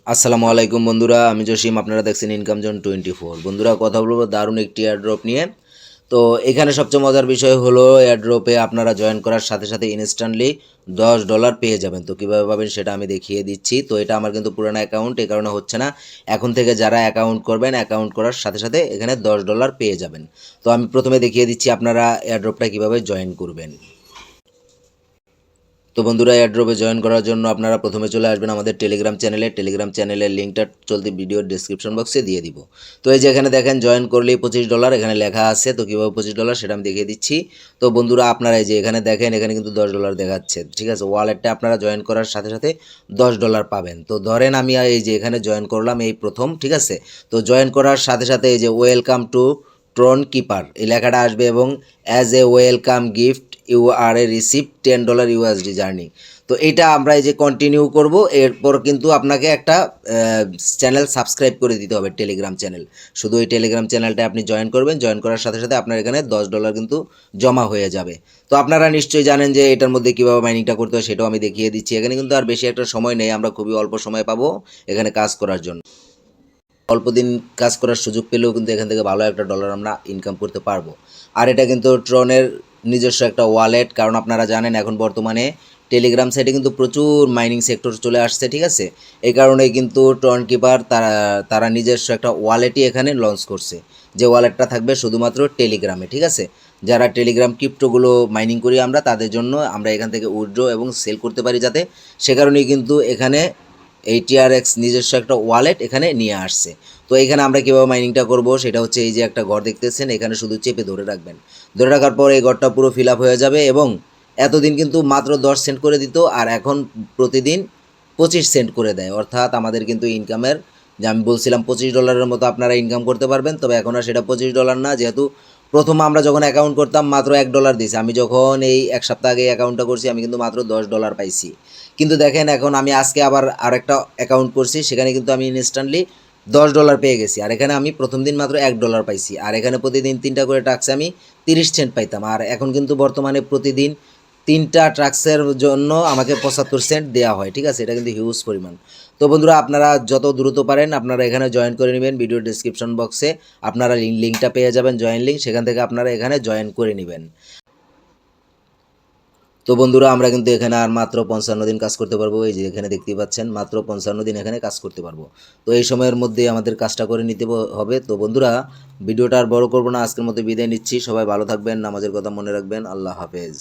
আসসালামু আলাইকুম বন্ধুরা, আমি জসিম। আপনারা দেখছেন ইনকাম জোন 24। বন্ধুরা, কথা বলবো দারুণ একটি এয়ারড্রপ নিয়ে। তো এখানে সবচেয়ে মজার বিষয় হলো এয়ারড্রপে আপনারা জয়েন করার সাথে সাথে ইনস্ট্যান্টলি $10 পেয়ে যাবেন। তো কীভাবে পাবেন সেটা আমি দেখিয়ে দিচ্ছি। তো এটা আমার কিন্তু পুরানো অ্যাকাউন্ট, এই কারণে হচ্ছে না। এখন থেকে যারা অ্যাকাউন্ট করবেন, অ্যাকাউন্ট করার সাথে সাথে এখানে $10 পেয়ে যাবেন। তো আমি প্রথমে দেখিয়ে দিচ্ছি আপনারা এয়ারড্রপটা কীভাবে জয়েন করবেন। তো বন্ধুরা, এয়ারড্রপে জয়েন করার জন্য আপনারা প্রথমে চলে আসবেন আমাদের টেলিগ্রাম চ্যানেলের লিঙ্কটা চলতি ভিডিওর ডিসক্রিপশন বক্সে দিয়ে দিব। তো এই যে এখানে দেখেন জয়েন করলেই $25 এখানে লেখা আছে। তো কীভাবে $25 সেটা আমি দেখিয়ে দিচ্ছি। তো বন্ধুরা, আপনারা এই যে এখানে দেখেন, এখানে কিন্তু $10 দেখাচ্ছে, ঠিক আছে। ওয়ালেটটা আপনারা জয়েন করার সাথে সাথে $10 পাবেন। তো ধরেন আমি এই যে এখানে জয়েন করলাম এই প্রথম, ঠিক আছে। তো জয়েন করার সাথে সাথে এই যে ওয়েলকাম টু ট্রন কিপার এই লেখাটা আসবে এবং as a welcome gift you are a receive $10 USD journey. তো এটা আমরা এই যে কন্টিনিউ করব। এরপর কিন্তু আপনাকে একটা চ্যানেল সাবস্ক্রাইব করে দিতে হবে, টেলিগ্রাম চ্যানেল। শুধু ওই টেলিগ্রাম চ্যানেলটা আপনি জয়েন করবেন, জয়েন করার সাথে সাথে আপনার এখানে $10 কিন্তু জমা হয়ে যাবে। তো আপনারা নিশ্চয়ই জানেন যে এটার মধ্যে কীভাবে মাইনিংটা করতে হয় সেটাও আমি দেখিয়ে দিচ্ছি। এখানে কিন্তু আর বেশি একটা সময় নেই, আমরা খুবই অল্প সময় পাবো এখানে কাজ করার জন্য। অল্প দিন কাজ করার সুযোগ পেলেও কিন্তু এখান থেকে ভালো একটা ডলার আমরা ইনকাম করতে পারবো। আর এটা কিন্তু ট্রনের নিজস্ব একটা ওয়ালেট, কারণ আপনারা জানেন এখন বর্তমানে টেলিগ্রাম সাইটে কিন্তু প্রচুর মাইনিং সেক্টর চলে আসছে, ঠিক আছে। এই কারণেই কিন্তু ট্রন কিপার তারা নিজস্ব একটা ওয়ালেটই এখানে লঞ্চ করছে, যে ওয়ালেটটা থাকবে শুধুমাত্র টেলিগ্রামে, ঠিক আছে। যারা টেলিগ্রাম ক্রিপ্টোগুলো মাইনিং করি আমরা, তাদের জন্য আমরা এখান থেকে উইথড্র এবং সেল করতে পারি যাতে, সে কারণেই কিন্তু এখানে এই TRX নিজস্ব একটা ওয়ালেট এখানে নিয়ে আসছে। তো এখানে আমরা কীভাবে মাইনিংটা করব সেটা হচ্ছে, এই যে একটা ঘর দেখতেছেন, এখানে শুধু চেপে ধরে রাখবেন। ধরে রাখার পর এই ঘরটা পুরো ফিল আপ হয়ে যাবে এবং এতদিন কিন্তু মাত্র 10 সেন্ট করে দিত, আর এখন প্রতিদিন 25 সেন্ট করে দেয়। অর্থাৎ আমাদের কিন্তু ইনকামের, যে আমি বলছিলাম $25 মতো আপনারা ইনকাম করতে পারবেন, তবে এখন আর সেটা $25 না। যেহেতু প্রথম আমরা যখন অ্যাকাউন্ট করতাম মাত্র $1 দিয়েছে। আমি যখন এই এক সপ্তাহ আগে অ্যাকাউন্টটা করছি, আমি কিন্তু মাত্র $10 পাইছি। কিন্তু দেখেন এখন আমি আজকে আবার আরেকটা অ্যাকাউন্ট করছি, সেখানে কিন্তু আমি ইনস্ট্যান্টলি $10 পেয়ে গেছি। আর এখানে আমি প্রথম দিন মাত্র $1 পাইছি। আর এখানে প্রতিদিন 3টা করে টাস্কে আমি 30 সেন্ট পাইতাম। আর এখন কিন্তু বর্তমানে প্রতিদিন 3টা ট্রাক্সের জন্য আমাকে 75 সেন্ট দেওয়া হয়, ঠিক আছে। এটা কিন্তু হিউজ পরিমাণ। তো বন্ধুরা, আপনারা যত দ্রুত পারেন আপনারা এখানে জয়েন করে নেবেন। ভিডিও ডিসক্রিপশন বক্সে আপনারা লিঙ্কটা পেয়ে যাবেন, জয়েন লিঙ্ক, সেখান থেকে আপনারা এখানে জয়েন করে নেবেন। তো বন্ধুরা, আমরা কিন্তু এখানে আর মাত্র 55 দিন কাজ করতে পারবো। এই যে এখানে দেখতেই পাচ্ছেন, মাত্র 55 দিন এখানে কাজ করতে পারবো। তো এই সময়ের মধ্যে আমাদের কাজটা করে নিতে হবে। তো বন্ধুরা, ভিডিওটা আর বড় করবো না, আজকের মতো বিদায় নিচ্ছি। সবাই ভালো থাকবেন, নামাজের কথা মনে রাখবেন। আল্লাহ হাফেজ।